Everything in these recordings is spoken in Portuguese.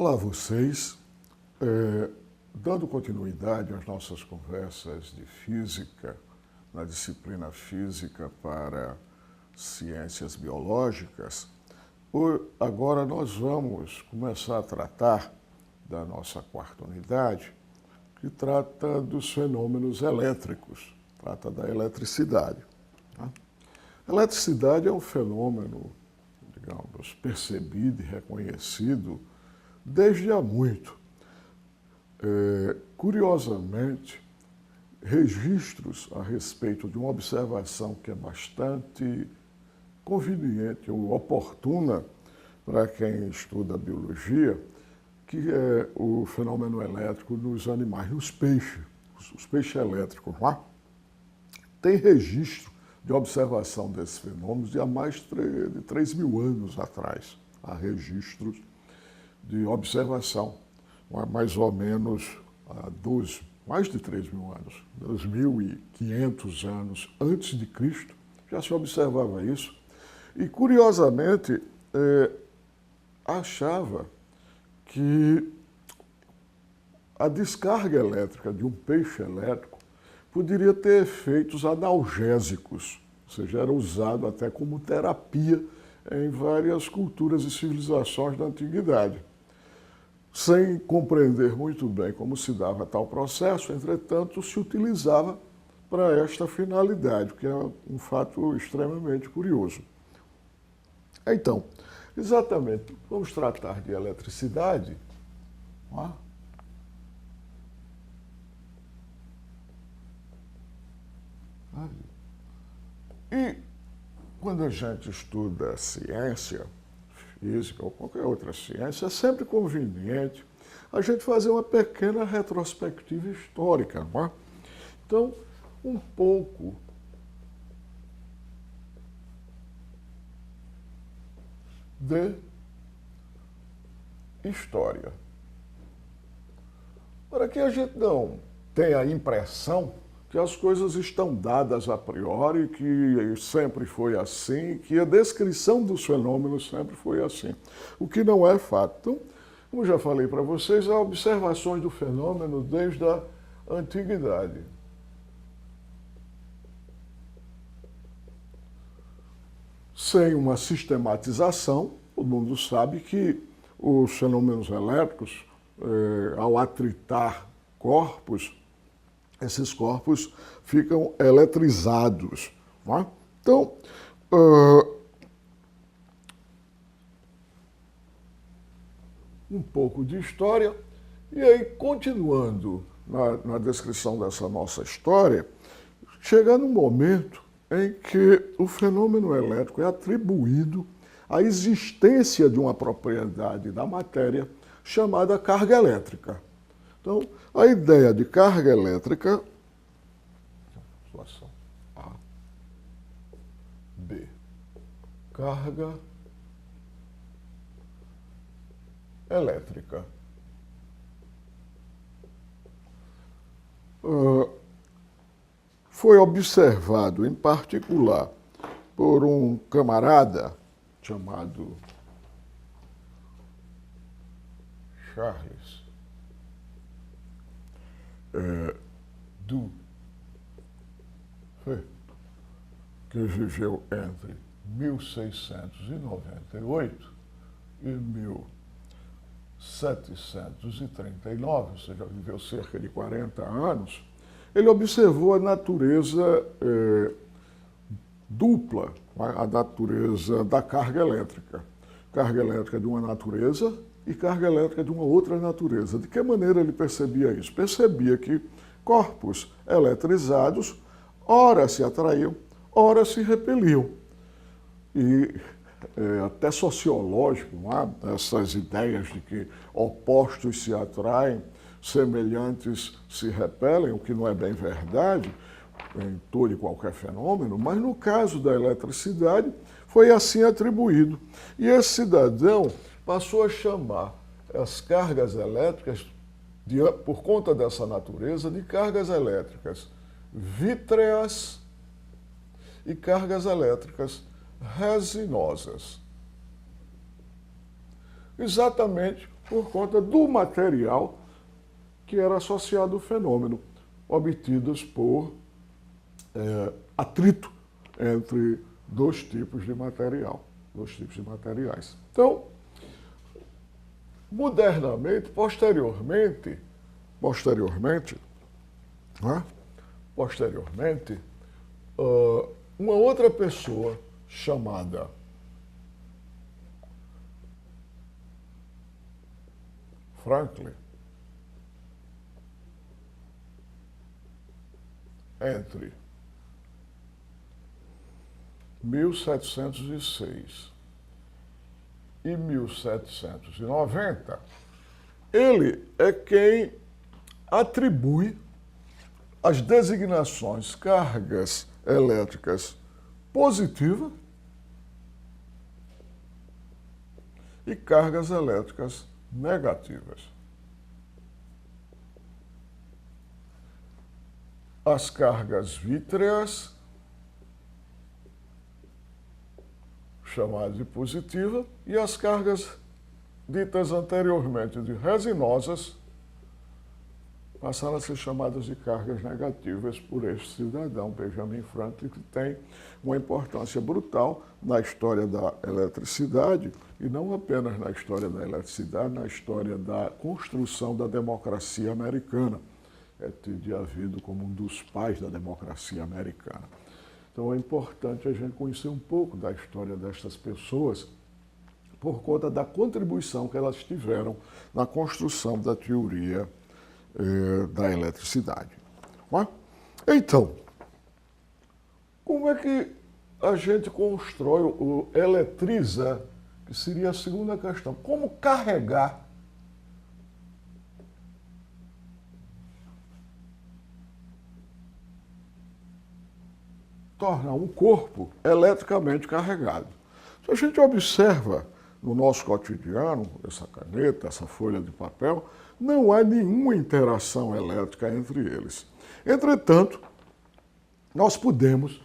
Olá a vocês. Dando continuidade às nossas conversas de física, na disciplina Física para Ciências Biológicas, agora nós vamos começar a tratar da nossa quarta unidade, que trata dos fenômenos elétricos, trata da eletricidade. A eletricidade é um fenômeno, digamos, percebido e reconhecido desde há muito. Curiosamente, registros a respeito de uma observação que é bastante conveniente ou oportuna para quem estuda biologia, que é o fenômeno elétrico nos animais, nos peixes, os peixes elétricos lá. Tem registro de observação desses fenômenos de há mais de 3.000 anos atrás. Há registros de observação, mais ou menos há mais de 3.000 anos, 2.500 anos antes de Cristo, já se observava isso. E, curiosamente, achava que a descarga elétrica de um peixe elétrico poderia ter efeitos analgésicos, ou seja, era usado até como terapia em várias culturas e civilizações da antiguidade. Sem compreender muito bem como se dava tal processo, entretanto, se utilizava para esta finalidade, que é um fato extremamente curioso. Então, exatamente, vamos tratar de eletricidade. E quando a gente estuda ciência, física ou qualquer outra ciência, é sempre conveniente a gente fazer uma pequena retrospectiva histórica, não é? Então, um pouco de história. Para que a gente não tenha a impressão que as coisas estão dadas a priori, que sempre foi assim, que a descrição dos fenômenos sempre foi assim, o que não é fato. Então, como já falei para vocês, há observações do fenômeno desde a antiguidade. Sem uma sistematização, todo mundo sabe que os fenômenos elétricos, ao atritar corpos, esses corpos ficam eletrizados. Não é? Então, um pouco de história, e aí, continuando na descrição dessa nossa história, chega num momento em que o fenômeno elétrico é atribuído à existência de uma propriedade da matéria chamada carga elétrica. Então, a ideia de carga elétrica, situação A, B, carga elétrica. Foi observado, em particular, por um camarada chamado Charles Duhé, que viveu entre 1698 e 1739, ou seja, viveu cerca de 40 anos, ele observou a natureza dupla, a natureza da carga elétrica. Carga elétrica de uma natureza e carga elétrica de uma outra natureza. De que maneira ele percebia isso? Percebia que corpos eletrizados, ora se atraíam, ora se repeliam. E até sociológico, não é? Essas ideias de que opostos se atraem, semelhantes se repelem, o que não é bem verdade em todo e qualquer fenômeno, mas no caso da eletricidade foi assim atribuído. E esse cidadão passou a chamar as cargas elétricas, por conta dessa natureza, de cargas elétricas vítreas e cargas elétricas resinosas. Exatamente por conta do material que era associado ao fenômeno, obtidos por atrito entre dois tipos de material, dois tipos de materiais. Então, modernamente, posteriormente, uma outra pessoa chamada Franklin, entre 1706 e 1790, ele é quem atribui as designações cargas elétricas positivas e cargas elétricas negativas. As cargas vítreas, chamadas de positiva, e as cargas ditas anteriormente de resinosas passaram a ser chamadas de cargas negativas por este cidadão, Benjamin Franklin, que tem uma importância brutal na história da eletricidade, e não apenas na história da eletricidade, na história da construção da democracia americana. É tido havido como um dos pais da democracia americana. Então é importante a gente conhecer um pouco da história destas pessoas por conta da contribuição que elas tiveram na construção da teoria da eletricidade. Então, como é que a gente constrói ou eletriza, que seria a segunda questão? Como carregar tornar um corpo eletricamente carregado? Se a gente observa no nosso cotidiano, essa caneta, essa folha de papel, não há nenhuma interação elétrica entre eles. Entretanto, nós podemos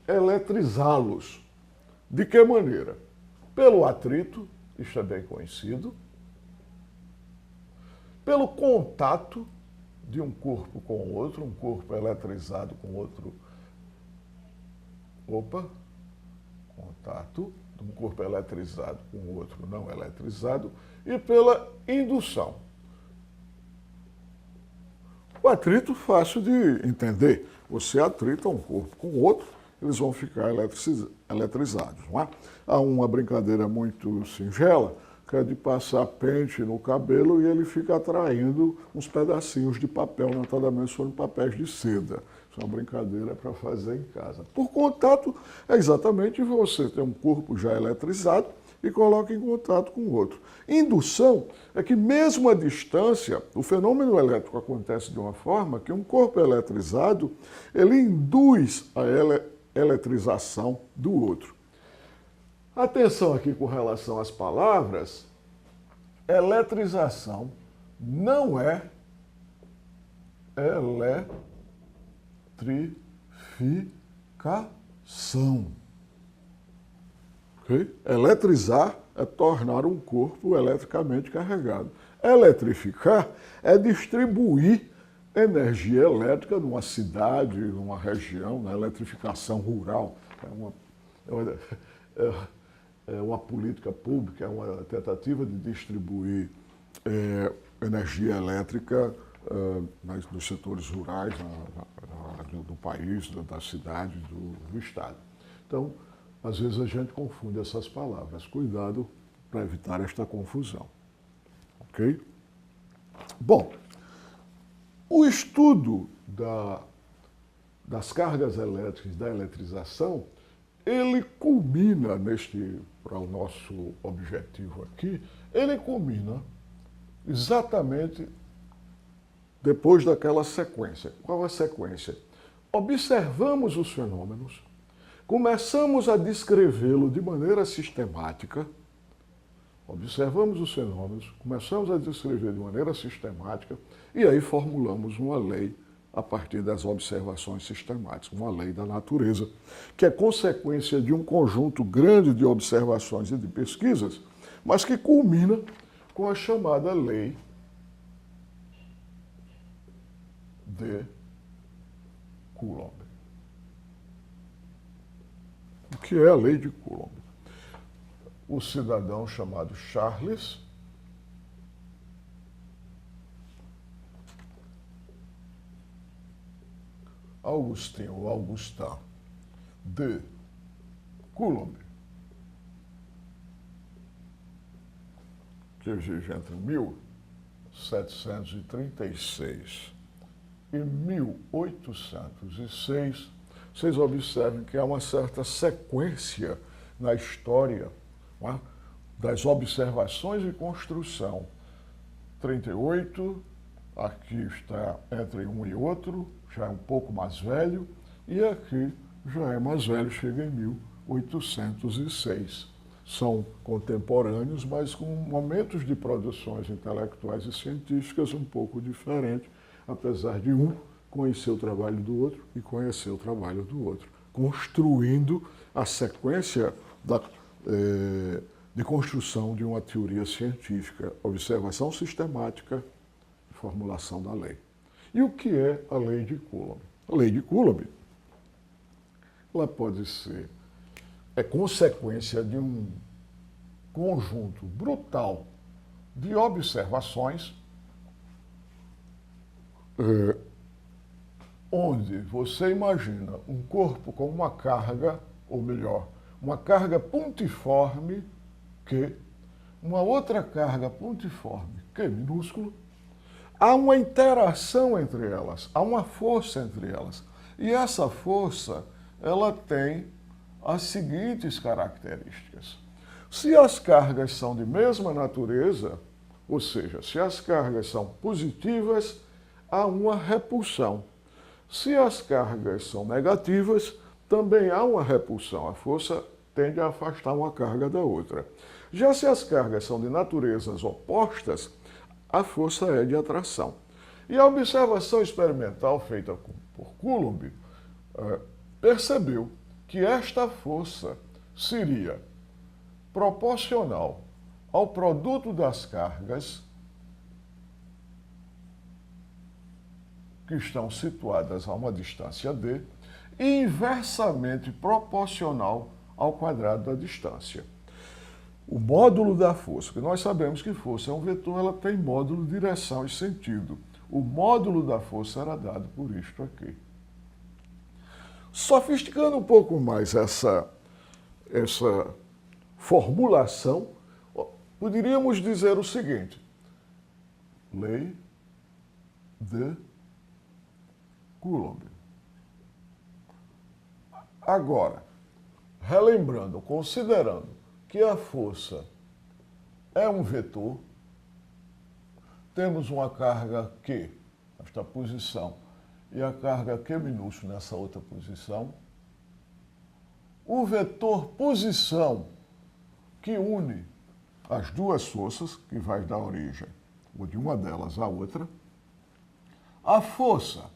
eletrizá-los. De que maneira? Pelo atrito, isso é bem conhecido, pelo contato de um corpo com outro, um corpo eletrizado com outro. Contato de um corpo eletrizado com outro não eletrizado, e pela indução. O atrito fácil de entender. Você atrita um corpo com outro, eles vão ficar eletrizados. Não é? Há uma brincadeira muito singela, que é de passar pente no cabelo e ele fica atraindo uns pedacinhos de papel, notadamente sobre papéis de seda. Isso é uma brincadeira para fazer em casa. Por contato, é exatamente você ter um corpo já eletrizado e coloca em contato com o outro. Indução é que, mesmo à distância, o fenômeno elétrico acontece de uma forma que um corpo eletrizado, ele induz a eletrização do outro. Atenção aqui com relação às palavras, eletrização não é eletrificação. Okay? Eletrizar é tornar um corpo eletricamente carregado. Eletrificar é distribuir energia elétrica numa cidade, numa região, na eletrificação rural. É uma política pública, é uma tentativa de distribuir energia elétrica nos setores rurais do país, da cidade, do estado. Então, às vezes a gente confunde essas palavras. Cuidado para evitar esta confusão. Ok? Bom, o estudo das cargas elétricas, da eletrização, ele culmina para o nosso objetivo aqui, ele culmina exatamente depois daquela sequência. Qual a sequência? Observamos os fenômenos, começamos a descrevê-lo de maneira sistemática, observamos os fenômenos, começamos a descrever de maneira sistemática e aí formulamos uma lei a partir das observações sistemáticas, uma lei da natureza, que é consequência de um conjunto grande de observações e de pesquisas, mas que culmina com a chamada lei de Coulomb. O que é a lei de Coulomb? O cidadão chamado Charles Augustin ou Augustin de Coulomb, que vive entre 1736 e 1806, vocês observem que há uma certa sequência na história, não é? Das observações e construção. 38, aqui está entre um e outro, já é um pouco mais velho, e aqui já é mais velho, chega em 1806. São contemporâneos, mas com momentos de produções intelectuais e científicas um pouco diferentes, apesar de um conhecer o trabalho do outro e conhecer o trabalho do outro, construindo a sequência de construção de uma teoria científica, observação sistemática e formulação da lei. E o que é a lei de Coulomb? A lei de Coulomb, ela pode ser consequência de um conjunto brutal de observações onde você imagina um corpo com uma carga, ou melhor, uma carga pontiforme Q, uma outra carga pontiforme Q minúsculo, há uma interação entre elas, há uma força entre elas. E essa força, ela tem as seguintes características. Se as cargas são de mesma natureza, ou seja, se as cargas são positivas, há uma repulsão. Se as cargas são negativas, também há uma repulsão. A força tende a afastar uma carga da outra. Já se as cargas são de naturezas opostas, a força é de atração. E a observação experimental feita por Coulomb percebeu que esta força seria proporcional ao produto das cargas que estão situadas a uma distância d e inversamente proporcional ao quadrado da distância. O módulo da força, que nós sabemos que força é um vetor, ela tem módulo, direção e sentido. O módulo da força era dado por isto aqui. Sofisticando um pouco mais essa formulação, poderíamos dizer o seguinte: lei de Coulomb. Agora, relembrando, considerando que a força é um vetor, temos uma carga Q nesta posição e a carga Q minúsculo nessa outra posição. O vetor posição que une as duas forças, que vai dar origem ou de uma delas à outra, a força,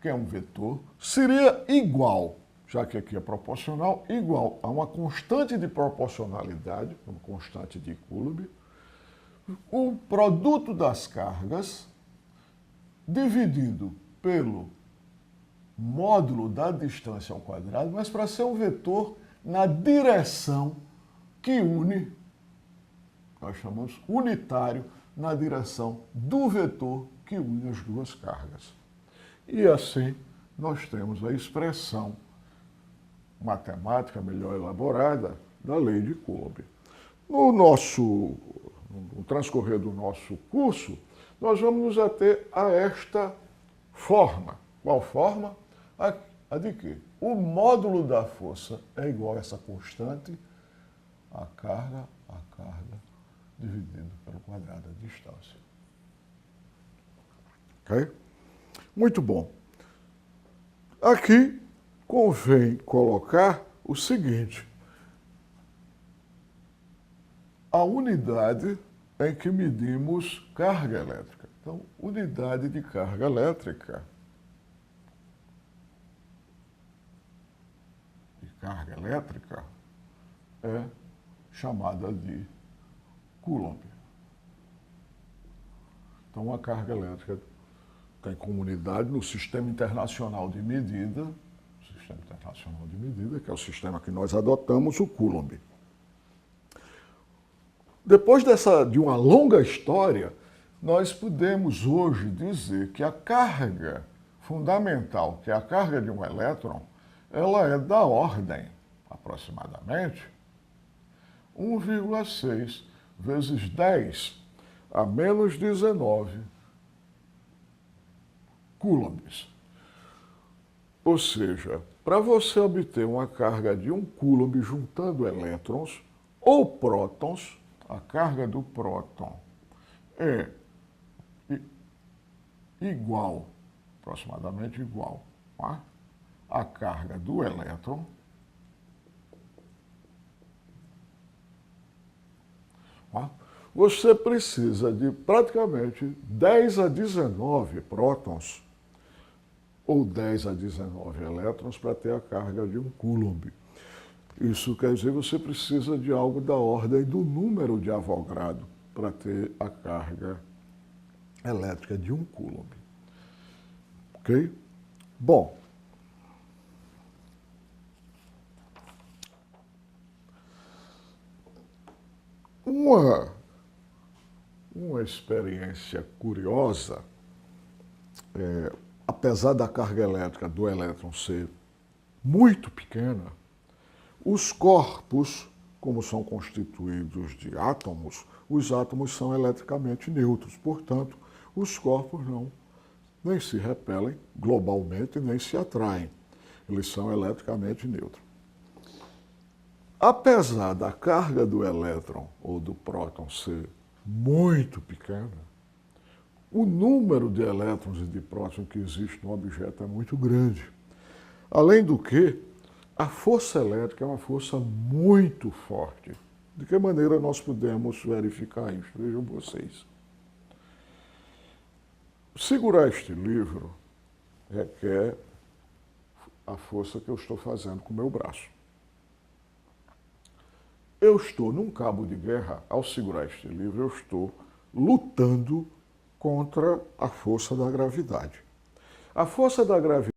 que é um vetor, seria igual, já que aqui é proporcional, igual a uma constante de proporcionalidade, uma constante de Coulomb, o produto das cargas dividido pelo módulo da distância ao quadrado, mas para ser um vetor na direção que une, nós chamamos unitário, na direção do vetor que une as duas cargas. E assim nós temos a expressão matemática melhor elaborada da lei de Coulomb. No transcorrer do nosso curso, nós vamos nos ater a esta forma. Qual forma? A de que o módulo da força é igual a essa constante, a carga dividido pelo quadrado da distância. Ok? Muito bom. Aqui convém colocar o seguinte: a unidade em que medimos carga elétrica. Então, unidade de carga elétrica. Carga elétrica é chamada de Coulomb. Então, uma carga elétrica tem comunidade no Sistema Internacional de Medida, que é o sistema que nós adotamos, o Coulomb. Depois de uma longa história, nós podemos hoje dizer que a carga fundamental, que é a carga de um elétron, ela é da ordem, aproximadamente, 1,6 vezes 10 a menos 19 coulombs. Ou seja, para você obter uma carga de 1 coulomb juntando elétrons ou prótons, a carga do próton é igual, aproximadamente igual, à carga do elétron você precisa de praticamente 10 a 19 prótons ou 10 a 19 elétrons para ter a carga de 1 coulomb. Isso quer dizer que você precisa de algo da ordem do número de Avogadro para ter a carga elétrica de 1 coulomb. Ok? Bom, uma experiência curiosa, apesar da carga elétrica do elétron ser muito pequena, os corpos, como são constituídos de átomos, os átomos são eletricamente neutros. Portanto, os corpos nem se repelem globalmente, nem se atraem. Eles são eletricamente neutros. Apesar da carga do elétron ou do próton ser muito pequena, o número de elétrons e de prótons que existe no objeto é muito grande. Além do que, a força elétrica é uma força muito forte. De que maneira nós podemos verificar isso? Vejam vocês. Segurar este livro requer a força que eu estou fazendo com o meu braço. Eu estou num cabo de guerra, ao segurar este livro, eu estou lutando contra a força da gravidade. A força da gravidade